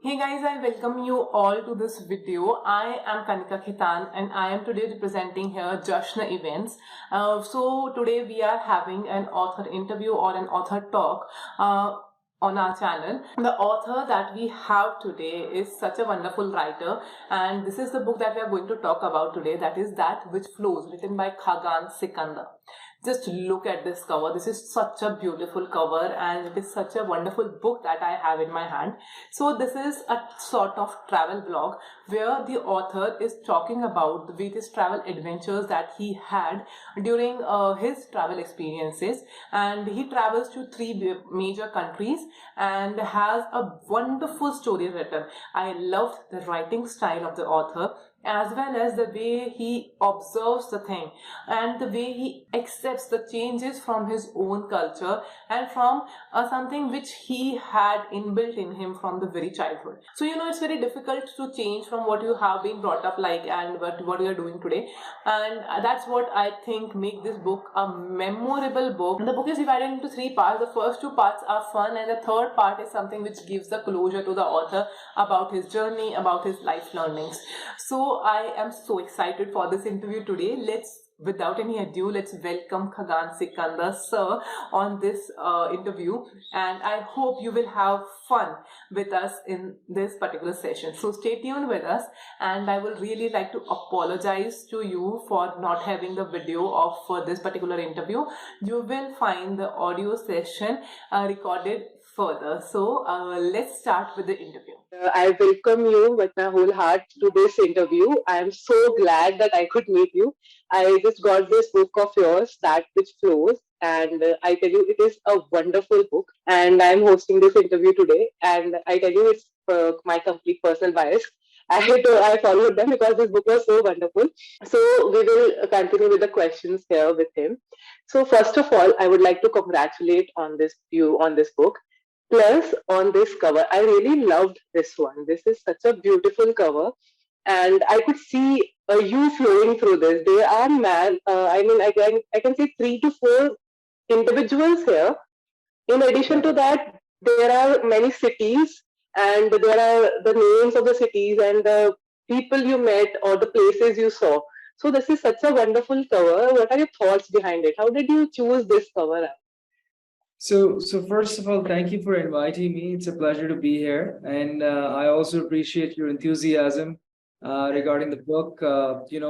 Hey guys, I welcome you all to this video. I am Kanika Khetan and I am today representing here Jashna Events. So today we are having an author interview or an author talk on our channel. The author that we have today is such a wonderful writer, and this is the book that we are going to talk about today, that is That Which Flows, written by Khaqan Sikander. Just look at this cover. This is such a beautiful cover and it is such a wonderful book that I have in my hand. So this is a sort of travel blog where the author is talking about the various travel adventures that he had during his travel experiences, and he travels to three major countries and has a wonderful story written. I loved the writing style of the author as well as the way he observes the thing and the way he accepts the changes from his own culture and from something which he had inbuilt in him from the very childhood. So it's very difficult to change from what you have been brought up like and what you are doing today, and that's what I think make this book a memorable book. The book is divided into three parts. The first two parts are fun and the third part is something which gives the closure to the author about his journey, about his life learnings. So I am so excited for this interview today. Without any ado, let's welcome Khaqan Sikander sir on this interview, and I hope you will have fun with us in this particular session. So stay tuned with us, and I will really like to apologize to you for not having the video of this particular interview. You will find the audio session recorded further. So let's start with the interview. I welcome you with my whole heart to this interview. I am so glad that I could meet you. I just got this book of yours, That Which Flows, and I tell you, it is a wonderful book. And I'm hosting this interview today, and I tell you, it's my complete personal bias. I followed them because this book was so wonderful. So we will continue with the questions here with him. So first of all, I would like to congratulate on this you on this book. Plus, on this cover, I really loved this one. This is such a beautiful cover, and I could see you flowing through this. There are I can see 3 to 4 individuals here. In addition to that, there are many cities, and there are the names of the cities and the people you met or the places you saw. So this is such a wonderful cover. What are your thoughts behind it? How did you choose this cover? So first of all, thank you for inviting me. It's a pleasure to be here, and I also appreciate your enthusiasm regarding the book.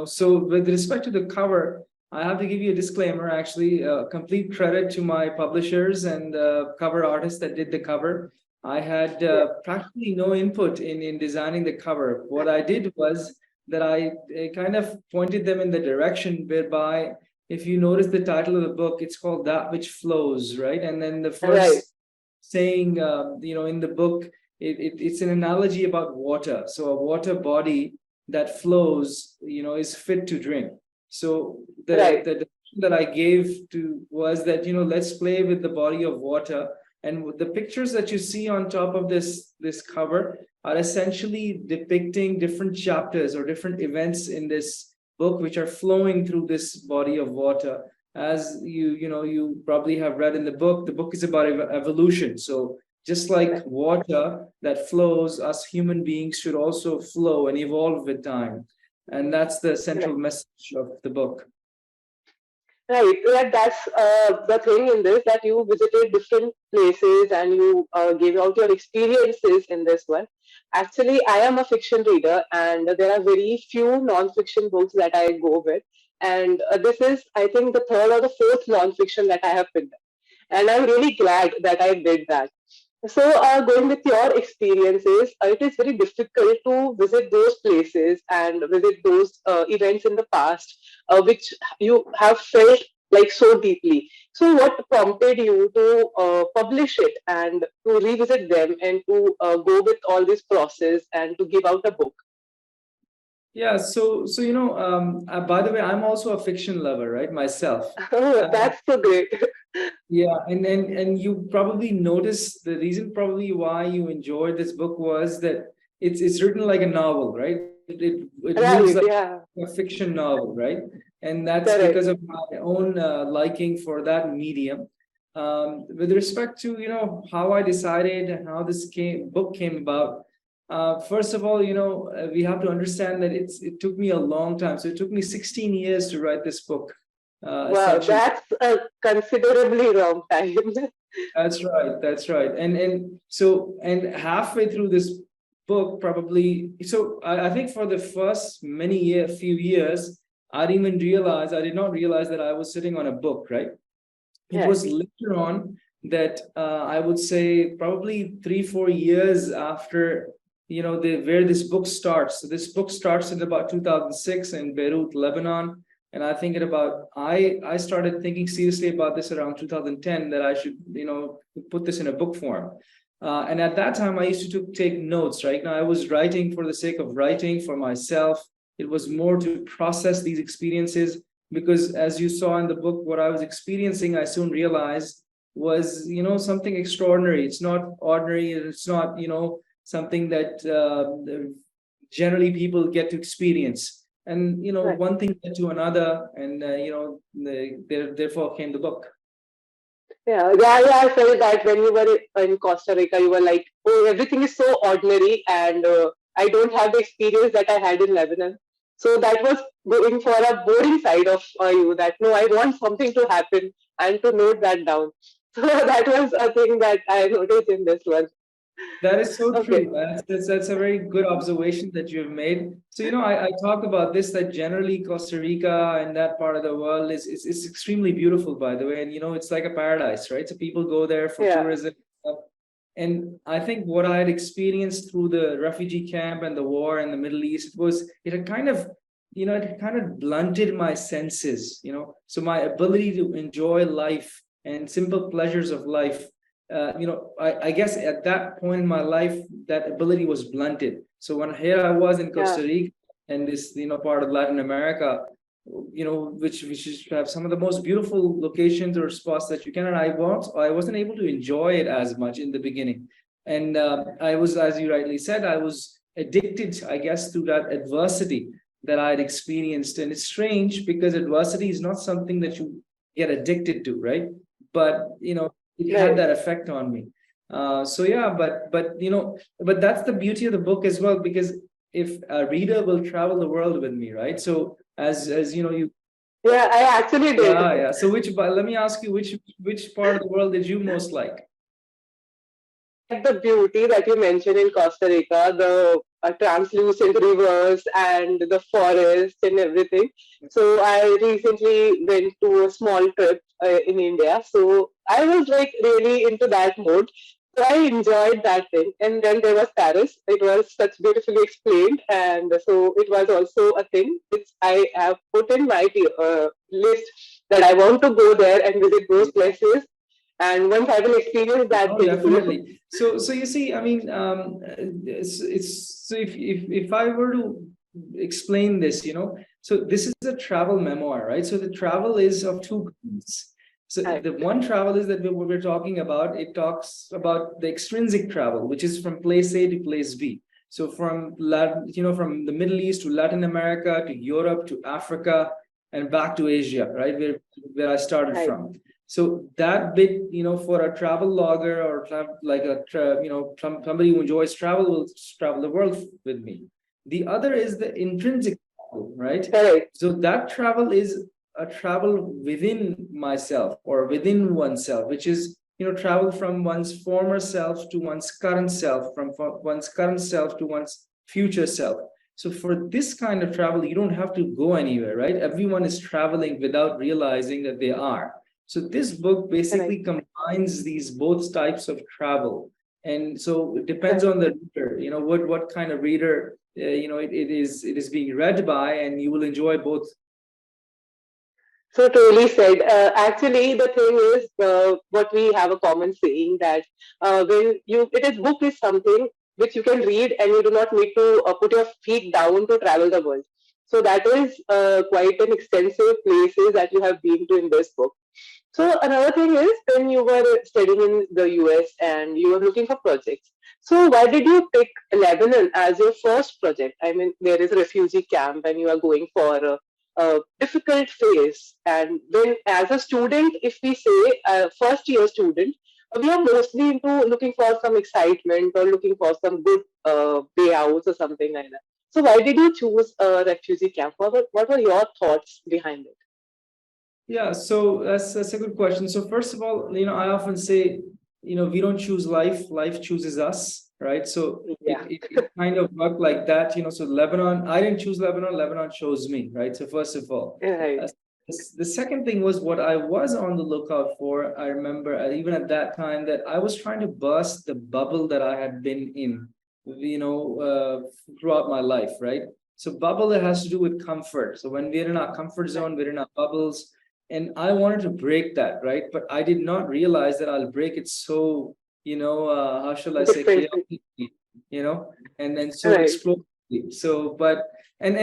So with respect to the cover, I have to give you a disclaimer. Actually, complete credit to my publishers and cover artists that did the cover. I had practically no input in designing the cover. What I did was that I kind of pointed them in the direction whereby, if you notice the title of the book, it's called That Which Flows, right? And then the Right, first saying, in the book, it's an analogy about water. So a water body that flows, is fit to drink. So right, the definition that I gave to was that, let's play with the body of water. And the pictures that you see on top of this cover are essentially depicting different chapters or different events in this book which are flowing through this body of water. As you probably have read in the book is about evolution. So just like water that flows, us human beings should also flow and evolve with time, and that's the right. central message of the book. Right. Yeah, that's the thing in this, that you visited different places and you gave out your experiences in this one. Actually, I am a fiction reader, and there are very few non-fiction books that I go with. And this is, I think, the third or the fourth non-fiction that I have picked up. And I'm really glad that I did that. So, going with your experiences, it is very difficult to visit those places and visit those events in the past, which you have felt like so deeply. So, what prompted you to publish it and to revisit them and to go with all this process and to give out a book? Yeah, so by the way, I'm also a fiction lover, right, myself. Oh, uh, that's so great. Yeah, and you probably notice the reason probably why you enjoyed this book was that it's written like a novel, right? It moves Right, like yeah, a fiction novel, right? And that's correct. because of my own liking for that medium. With respect to how I decided and how this book came about, First of all, we have to understand that it took me a long time. So it took me 16 years to write this book. Wow, that's a considerably long time. That's right. That's right. And halfway through this book, probably, so I think for the first few years, I did not realize that I was sitting on a book, right? It was later on that I would say probably 3-4 years after, where this book starts. So this book starts in about 2006 in Beirut, Lebanon. And I think I started thinking seriously about this around 2010, that I should, put this in a book form. And at that time, I used to take notes, right? Now, I was writing for the sake of writing for myself. It was more to process these experiences, because as you saw in the book, what I was experiencing, I soon realized was, something extraordinary. It's not ordinary. It's not, something that generally people get to experience. And, one thing led to another, and, therefore came the book. Yeah, I felt that when you were in Costa Rica, you were like, oh, everything is so ordinary, and I don't have the experience that I had in Lebanon. So that was going for a boring side of you, that no, I want something to happen and to note that down. So that was a thing that I noticed in this one. That is so true. That's a very good observation that you've made. So, I talk about this, that generally Costa Rica and that part of the world is extremely beautiful, by the way. And, it's like a paradise, right? So people go there for tourism. And I think what I had experienced through the refugee camp and the war in the Middle East, it had kind of blunted my senses, so my ability to enjoy life and simple pleasures of life. I guess at that point in my life, that ability was blunted. So when here I was in Costa Rica and this, part of Latin America, which have some of the most beautiful locations or spots that you can, and I wasn't able to enjoy it as much in the beginning. And I was, as you rightly said, I was addicted, I guess, to that adversity that I had experienced. And it's strange, because adversity is not something that you get addicted to, right? But, it had that effect on me. But that's the beauty of the book as well, because if a reader will travel the world with me, right? So as you. Yeah, I actually did. Yeah. So let me ask you, which part of the world did you most like? The beauty that you mentioned in Costa Rica, the translucent rivers and the forest and everything. So I recently went to a small trip in India. So I was like really into that mode. So I enjoyed that thing. And then there was Paris. It was such beautifully explained. And so it was also a thing which I have put in my list, that I want to go there and visit those places. And once I will experience that thing. Definitely. So you see, I mean, it's so if I were to explain this, so this is a travel memoir, right? So the travel is of two kinds. So the one travel is that we're talking about. It talks about the extrinsic travel, which is from place A to place B. So from from the Middle East to Latin America to Europe to Africa and back to Asia, right? Where I started from. So that bit, for a travel logger or somebody who enjoys travel will travel the world with me. The other is the intrinsic travel, right? So that travel is a travel within myself or within oneself, which is, travel from one's former self to one's current self, from one's current self to one's future self. So for this kind of travel, you don't have to go anywhere, right? Everyone is traveling without realizing that they are. So this book basically combines these both types of travel. And so it depends on the reader, what kind of reader, it is being read by, and you will enjoy both. So truly said. Actually, the thing is, what we have a common saying, that book is something which you can read and you do not need to put your feet down to travel the world. So that is quite an extensive places that you have been to in this book. So another thing is, when you were studying in the US and you were looking for projects, so why did you pick Lebanon as your first project? I mean, there is a refugee camp and you are going for a difficult phase. And then as a student, if we say first year student, we are mostly into looking for some excitement or looking for some good way crowds or something like that. So why did you choose a refugee camp? What were your thoughts behind it? Yeah, so that's a good question. So first of all, I often say, we don't choose life, life chooses us, right? So Yeah, it kind of worked like that, So Lebanon, I didn't choose Lebanon, Lebanon chose me, right? So first of all, right. uh, the second thing was what I was on the lookout for. I remember even at that time that I was trying to burst the bubble that I had been in, throughout my life, right? So bubble that has to do with comfort. So when we're in our comfort zone, we're in our bubbles, and I wanted to break that, right? But I did not realize that I'll break it so, how shall I say, Differently. chaotically, and then so Right. explosively. So, but and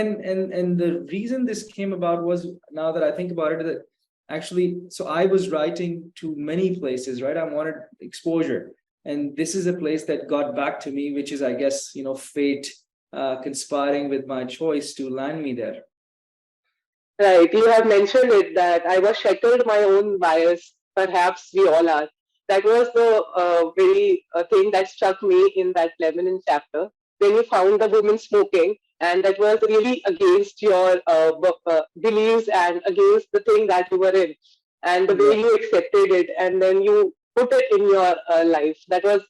the reason this came about was, now that I think about it, that actually, so I was writing to many places, right? I wanted exposure, and this is a place that got back to me, which is, I guess, fate conspiring with my choice to land me there. Right. You have mentioned it that I was shackled my own bias. Perhaps we all are. That was the very thing that struck me in that Lebanon chapter when you found the woman smoking, and that was really against your beliefs and against the thing that you were in, and the Yeah. way you accepted it, and then you put it in your life. That was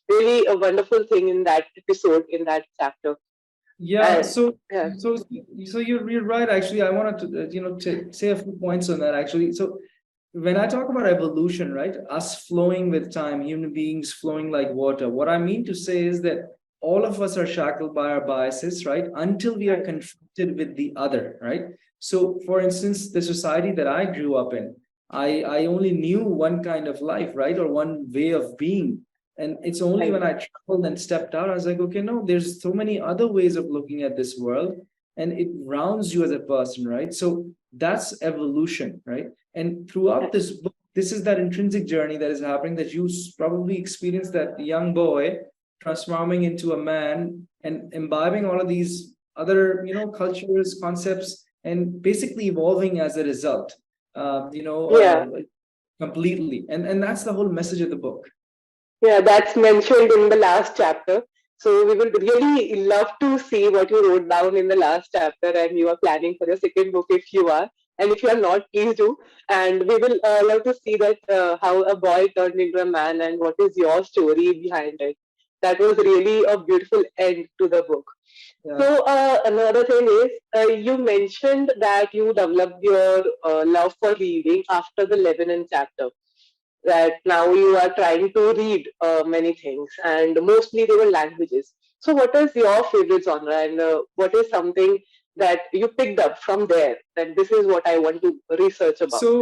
really a wonderful thing in that episode, in that chapter. Yeah, And so yeah, so so you're right. Actually, I wanted to to say a few points on that. Actually, so when I talk about evolution, right, us flowing with time, human beings flowing like water. What I mean to say is that all of us are shackled by our biases, right, until we are right, confronted with the other, right. So, for instance, the society that I grew up in, I only knew one kind of life, right, or one way of being. And it's only right. when I traveled and stepped out, I was like, okay, no, there's so many other ways of looking at this world, and it rounds you as a person, right? So that's evolution, right? And throughout this book, this is that intrinsic journey that is happening, that you probably experienced, that young boy transforming into a man and imbibing all of these other, cultures, concepts, and basically evolving as a result, Yeah, completely. And that's the whole message of the book. yeah, that's mentioned in the last chapter. So we would really love to see what you wrote down in the last chapter, and you are planning for your second book if you are, and if you are not, please do. And we will love to see that how a boy turned into a man and what is your story behind it. That was really a beautiful end to the book. Yeah. So another thing is, you mentioned that you developed your love for reading after the Lebanon chapter, that now you are trying to read many things, and mostly they were languages. So, what is your favorite genre, and what is something that you picked up from there? That this is what I want to research about. So,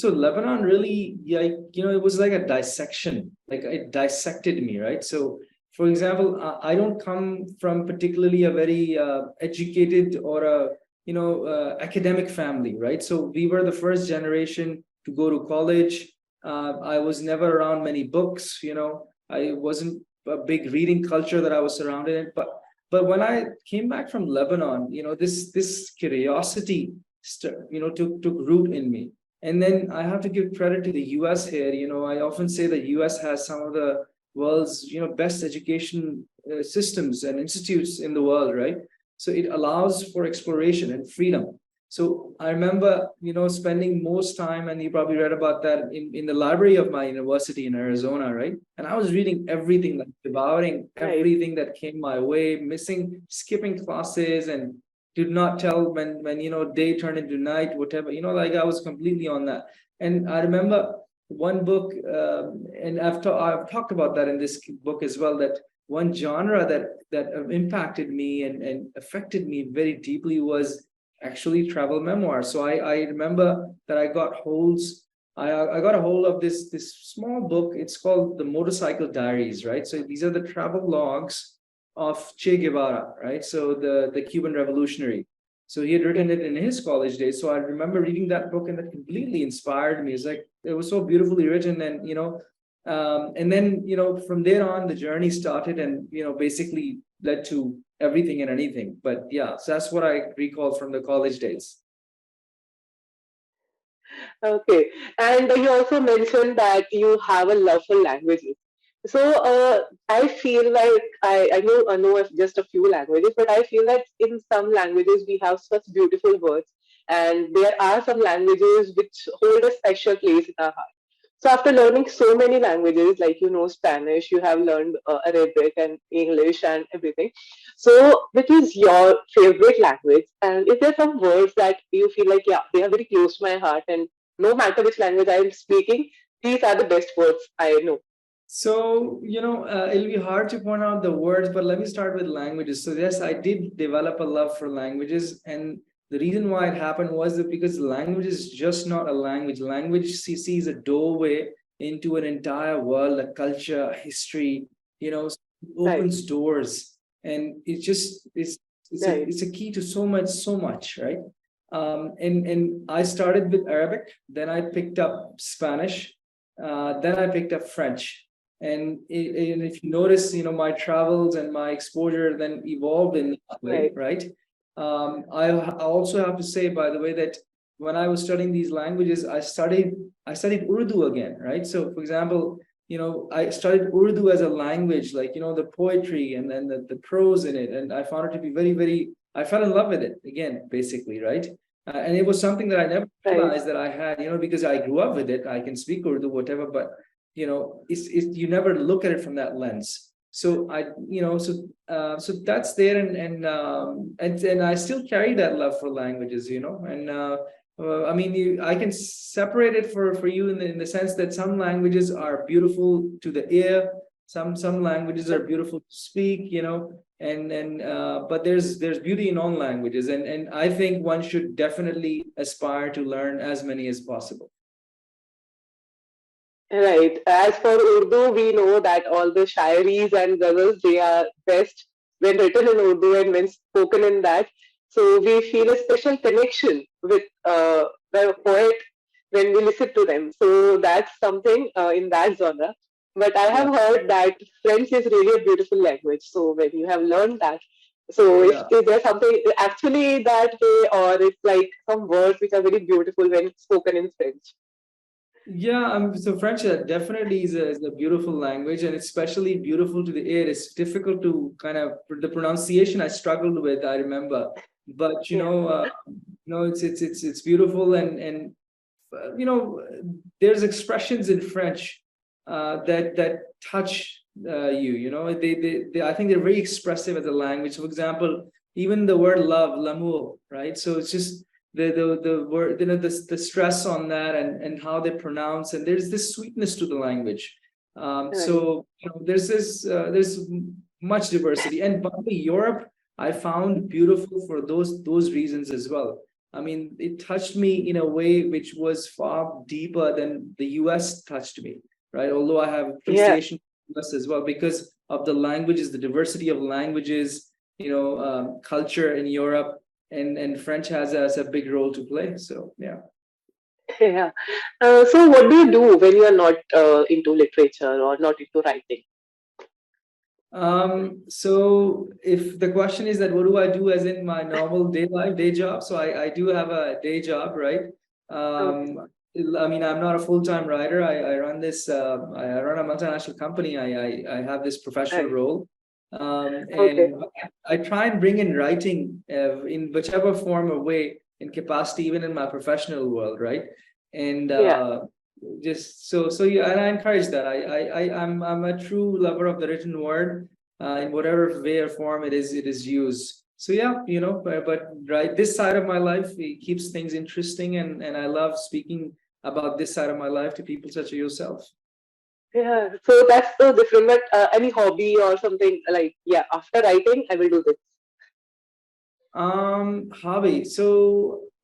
so Lebanon really, yeah, it was like a dissection, like it dissected me, right? So, for example, I don't come from particularly a very educated or a, academic family, right? So we were the first generation to go to college. I was never around many books, I wasn't a big reading culture that I was surrounded in, but when I came back from Lebanon, this curiosity, took root in me. And then I have to give credit to the U.S. here. I often say that U.S. has some of the world's best education systems and institutes in the world, right? So it allows for exploration and freedom. So I remember, spending most time, and you probably read about that, in the library of my university in Arizona, right? And I was reading everything, like devouring Right. everything that came my way, skipping classes, and did not tell when day turned into night, whatever, like I was completely on that. And I remember one book, and I've talked about that in this book as well, that one genre that impacted me and affected me very deeply was actually travel memoirs. So I remember that I got a hold of this small book. It's called The Motorcycle Diaries, right? So these are the travel logs of Che Guevara, right? So the Cuban revolutionary. So he had written it in his college days. So I remember reading that book, and that completely inspired me. It's like it was so beautifully written, and then from there on the journey started, and basically led to everything and anything. But yeah, so that's what I recall from the college days. Okay. And you also mentioned that you have a love for languages. So I feel like I know of just a few languages, but I feel that in some languages we have such beautiful words, and there are some languages which hold a special place in our heart. So after learning so many languages, like you know Spanish, you have learned Arabic and English and everything. So which is your favorite language? And is there some words that you feel like yeah they are very close to my heart, and no matter which language I am speaking, these are the best words I know. So, it'll be hard to point out the words, but let me start with languages. So, yes, I did develop a love for languages. And the reason why it happened was that because language is just not a language. Language sees a doorway into an entire world, a culture, a history, Right, opens doors. And it just is right, it's a key to so much, right? And I started with Arabic, then I picked up Spanish, then I picked up French. And if you notice, my travels and my exposure then evolved in that way, right, right? I also have to say, by the way, that when I was studying these languages, I studied Urdu again, right? So, for example, I studied Urdu as a language, like the poetry and then the prose in it, and I found it to be very, very. I fell in love with it again, basically, right? And it was something that I never right. realized that I had, because I grew up with it. I can speak Urdu, whatever, but it's you never look at it from that lens. So so that's there, and I still carry that love for languages, and I mean, I can separate it for you in the sense that some languages are beautiful to the ear, some languages are beautiful to speak, and but there's beauty in all languages, and I think one should definitely aspire to learn as many as possible. Right. As for Urdu, we know that all the shairis and ghazals, they are best when written in Urdu and when spoken in that. So we feel a special connection with the poet when we listen to them. So that's something in that genre. But I Yeah, have heard that French is really a beautiful language. So when you have learned that, so yeah. is there something actually that way, or it's like some words which are very beautiful when spoken in French? Yeah, so French definitely is a beautiful language, and especially beautiful to the ear. It's difficult to kind of the pronunciation I struggled with, I remember, but Yeah. it's beautiful, and there's expressions in French that touch you. I think they're very expressive as a language. For example, even the word love, l'amour, right? So it's just the word, the stress on that, and how they pronounce, and there's this sweetness to the language. Right. So there's much diversity, and by the Europe I found beautiful for those reasons as well. I mean, it touched me in a way which was far deeper than the US touched me, right? Although I have Yeah. appreciation for the US as well because of the languages, the diversity of languages, culture in Europe, and French has a big role to play. So yeah. Yeah. So, what do you do when you are not into literature or not into writing? So if the question is that what do I do as in my normal day job? So I do have a day job, right? Okay. Um, I mean, I'm not a full-time writer. I run this, I run a multinational company. I have this professional Right. role. Okay. And I try and bring in writing in whichever form or way in capacity, even in my professional world, right? And Yeah. just so yeah, and I encourage that. I'm a true lover of the written word in whatever way or form it is used. So yeah, but right, this side of my life it keeps things interesting, and I love speaking about this side of my life to people such as yourself. Yeah. So that's so different. But any hobby or something like yeah, after writing, I will do this. Hobby. So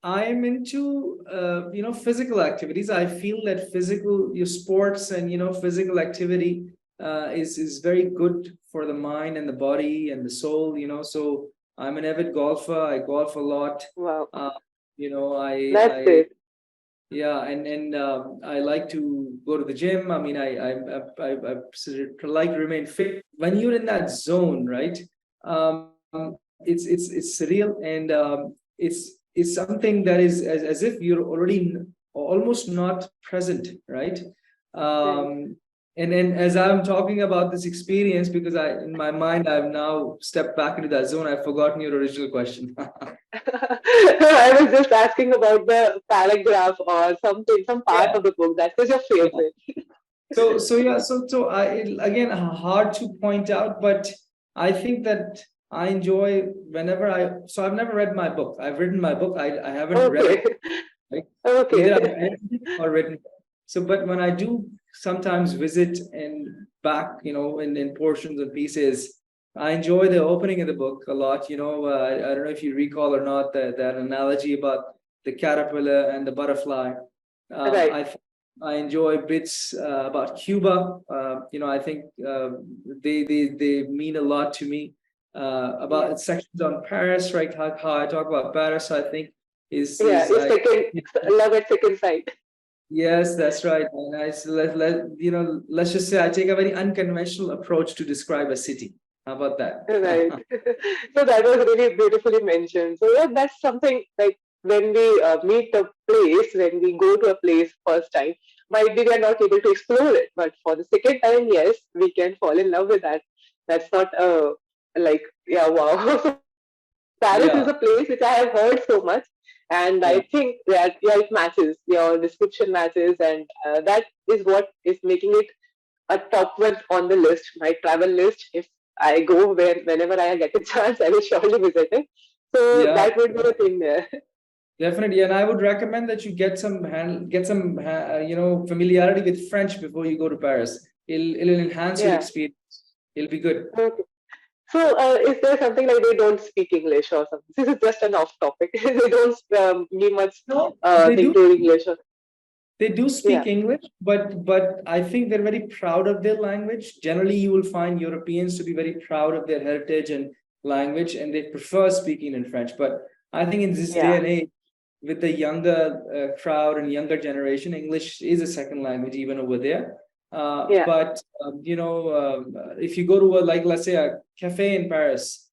I'm into physical activities. I feel that physical your sports and physical activity is very good for the mind and the body and the soul. So I'm an avid golfer. I golf a lot. Wow. Uh, you know, I That's I great. yeah, and I like to go to the gym. I mean, I like to remain fit. When you're in that zone, right? It's surreal, and it's something that is as if you're already almost not present, right? Right. Um, And then as I'm talking about this experience, because in my mind, I've now stepped back into that zone. I've forgotten your original question. I was just asking about the paragraph or something, some part Yeah. of the book that was your Yeah. favorite. So again, hard to point out, but I think that I enjoy whenever so I've never read my book. I've written my book. I haven't read Okay, it. Right? Either I've okay. edited it or written it. So, but when I do sometimes visit and back, in portions and pieces, I enjoy the opening of the book a lot. I don't know if you recall or not that analogy about the caterpillar and the butterfly. Right. I enjoy bits about Cuba. I think they mean a lot to me. Yeah. About sections on Paris, right? How I talk about Paris, I think Yeah, is it's second, love at second sight. yes, that's right. And let's just say I take a very unconventional approach to describe a city. How about that? Right. So that was really beautifully mentioned. So yeah, that's something like when we meet a place, when we go to a place first time, might be we are not able to explore it, but for the second time, yes, we can fall in love with that. That's not like yeah, wow. Paris is Yeah, a place which I have heard so much, and I yeah, think that yeah, it matches. Your description matches, and that is what is making it a top one on the list, my travel list. If I go whenever I get a chance, I will surely visit it. So yeah. that would be the thing there. Definitely, and I would recommend that you get some familiarity with French before you go to Paris. It'll enhance your Yeah. experience. It'll be good. Okay. So is there something like they don't speak English or something? This is just an off topic. They don't give much No, they thing do. to English. Or, They do yeah. speak English, but I think they're very proud of their language. Generally, you will find Europeans to be very proud of their heritage and language, and they prefer speaking in French. But I think in this day Yeah. and age, with the younger crowd and younger generation, English is a second language even over there. Yeah. But if you go to let's say a cafe in Paris,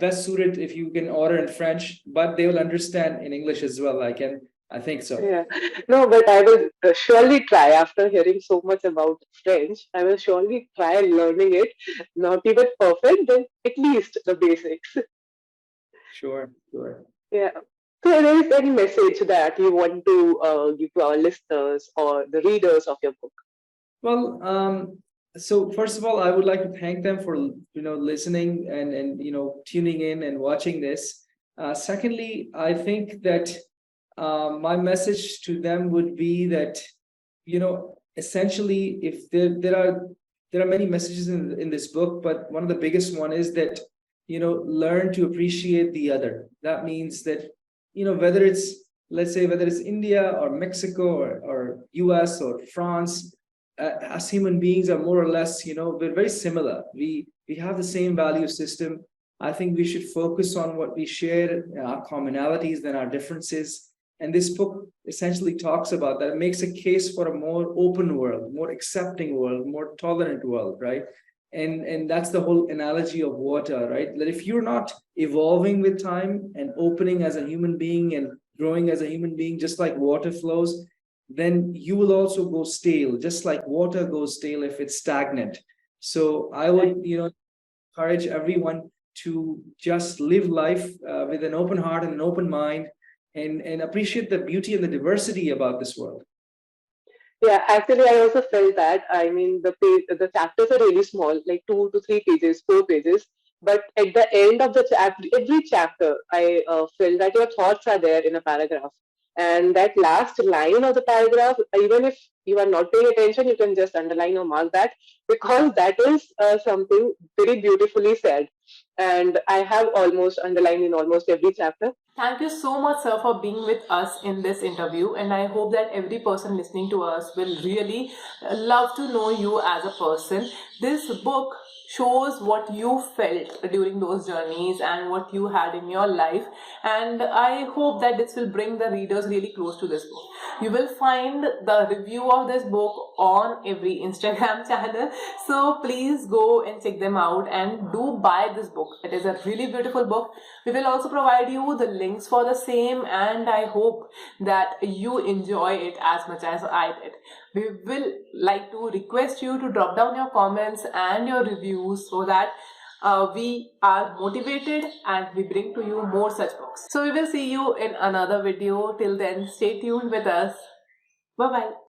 best suited if you can order in French, but they will understand in English as well. I think so. Yeah, no, but I will surely try after hearing so much about French. I will surely try learning it. Not even perfect, then at least the basics. Sure, sure. Yeah. So, there is any message that you want to give to our listeners or the readers of your book? Well, so first of all, I would like to thank them for listening and tuning in and watching this. Secondly, I think that my message to them would be that essentially, if there are many messages in this book, but one of the biggest one is that learn to appreciate the other. That means that whether it's let's say whether it's India or Mexico or US or France, as human beings are more or less, we're very similar. We have the same value system. I think we should focus on what we share, our commonalities than our differences. And this book essentially talks about that. It makes a case for a more open world, more accepting world, more tolerant world, right? And that's the whole analogy of water, right? That if you're not evolving with time and opening as a human being and growing as a human being, just like water flows, then you will also go stale, just like water goes stale if it's stagnant. So I Right. would, encourage everyone to just live life with an open heart and an open mind, and appreciate the beauty and the diversity about this world. Yeah, actually, I also felt that. I mean, the chapters are really small, like 2 to 3 pages, 4 pages. But at the end of the chapter, every chapter, I felt that your thoughts are there in a paragraph. And that last line of the paragraph, even if you are not paying attention, you can just underline or mark that because that is something very beautifully said. And I have almost underlined in almost every chapter. Thank you so much, sir, for being with us in this interview. And I hope that every person listening to us will really love to know you as a person. This book shows what you felt during those journeys and what you had in your life. And I hope that this will bring the readers really close to this book. You will find the review of this book on every Instagram channel. So please go and check them out and do buy this book. It is a really beautiful book. We will also provide you the links for the same, and I hope that you enjoy it as much as I did. we will like to request you to drop down your comments and your reviews so that we are motivated and we bring to you more such books. So we will see you in another video. Till then, stay tuned with us. Bye bye.